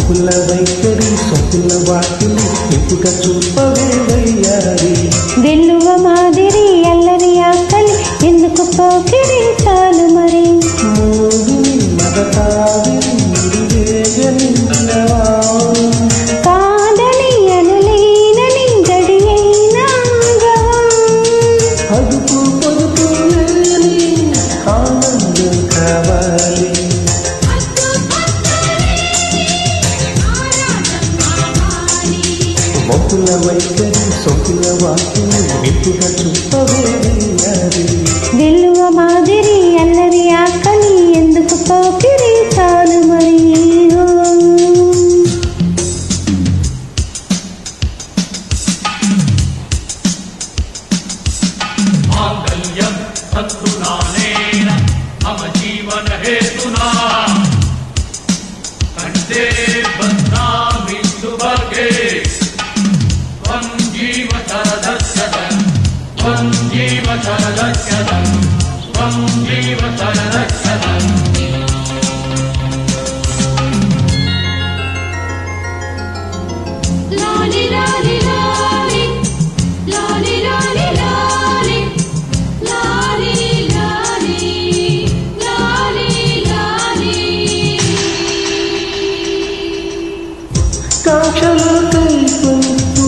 వంపుల వైఖరి సొంపుల వాకిలి ఎప్పుగా చూపవే వయ్యారి వెల్లువ మాదిరి అల్లరి ఆకలి ఎందుకు పోకిరి చాలు మరి మూగిని మగతావిరి వేగనిన్నవా కాదని అనలేనని గడియైనా అదుపు పొదుపు లేని ఆనందం కావాలి వంపుల వైఖరి సొంపుల వాకిలి ఎప్పుగా చూపవే వయ్యారి వెల్లువ మాదిరి అల్లరి ఆకలి ఎందుకు పోకిరి చాలు మరి मांगल्यं तत्तुनानेन मम जीवन हेतुना कंठे बध्नामि सुभगे त्वं जीव शरदस्यतं त्वं जीव शरदस्यतं त्वं जीव शरदस्यतं लाली लाली लाली लाली लाली लाली लाली लाली लाली కాంక్షలు కైకొంటూ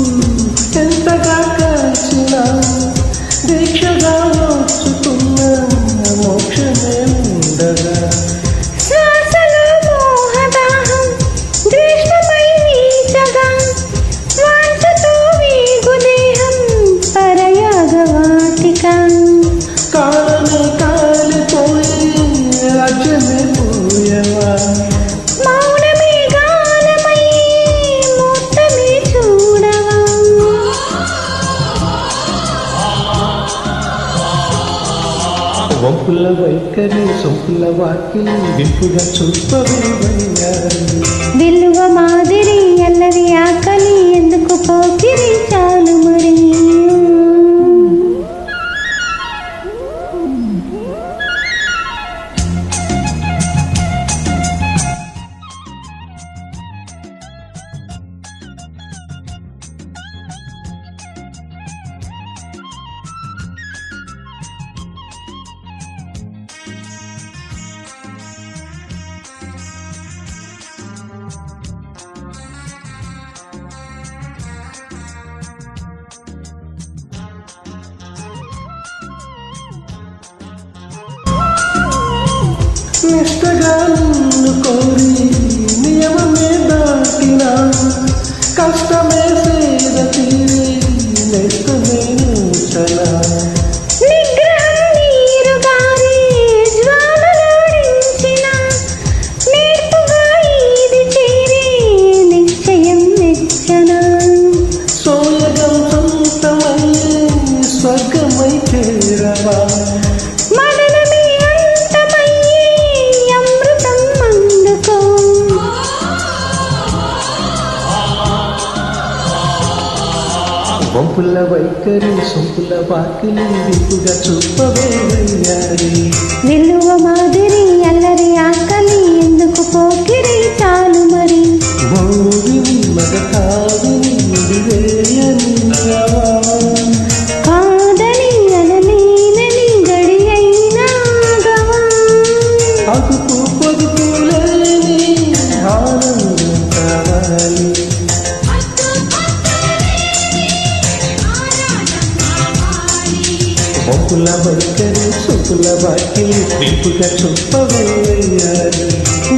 ఎంతగా కాచినా దీక్షగా నోచుకున్న మోక్షమే ఉండగా శ్వాసలో మోహదాహం గ్రీష్మమై వీచగా వాంఛతో వీగు దేహం పరయాగవాటిక కాలమే కాలిపోయి రాజ్యమే పోయవా మౌనమే గానమై మూర్తమే చూడవా వంపుల వైఖరి సొంపుల వాకిలి వింపుగా చూపవే వయ్యారి వెల్లువ మాదిరి అల్లరి ఆకలి ఎందుకు పోకిరి చాలు మరి నిష్టగా నిన్ను కోరి నియమమే దాటిన కష్టమే సేద తీరి నేస్తమే నూచన నిగ్రహం నీరు గారి జ్వాలలోడించిన నేర్పుగా ఈది చేరి నిశ్చయం నిచ్చన సోయగం సొంతమయ్యే స్వర్గమై చేరవా మదనమే అంతమయ్యే అమృతం అందుకో వంపుల వైఖరి సొంపుల వాకిలి విప్పుగా చూపవే వయ్యారి వెల్లువ మాదిరి అల్లరి ఆకలి ఎందుకు పోకిరి చాలు మరి మోగిని మగతావిని వేయనిన్నవా కాదని అనలేనని గడియైనా గవా అదుపు పొదుపు లేని ఆనందం కావాలి వంపుల వైఖరి సొంపుల వాకిలి విప్పుగా చూపవే వయ్యారి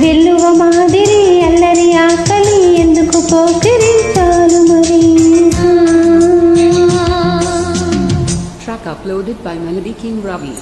వెల్లువ మాదిరి అల్లరి ఆకలి ఎందుకు పోకిరి చాలు మరి Track uploaded by Melody King Ravi.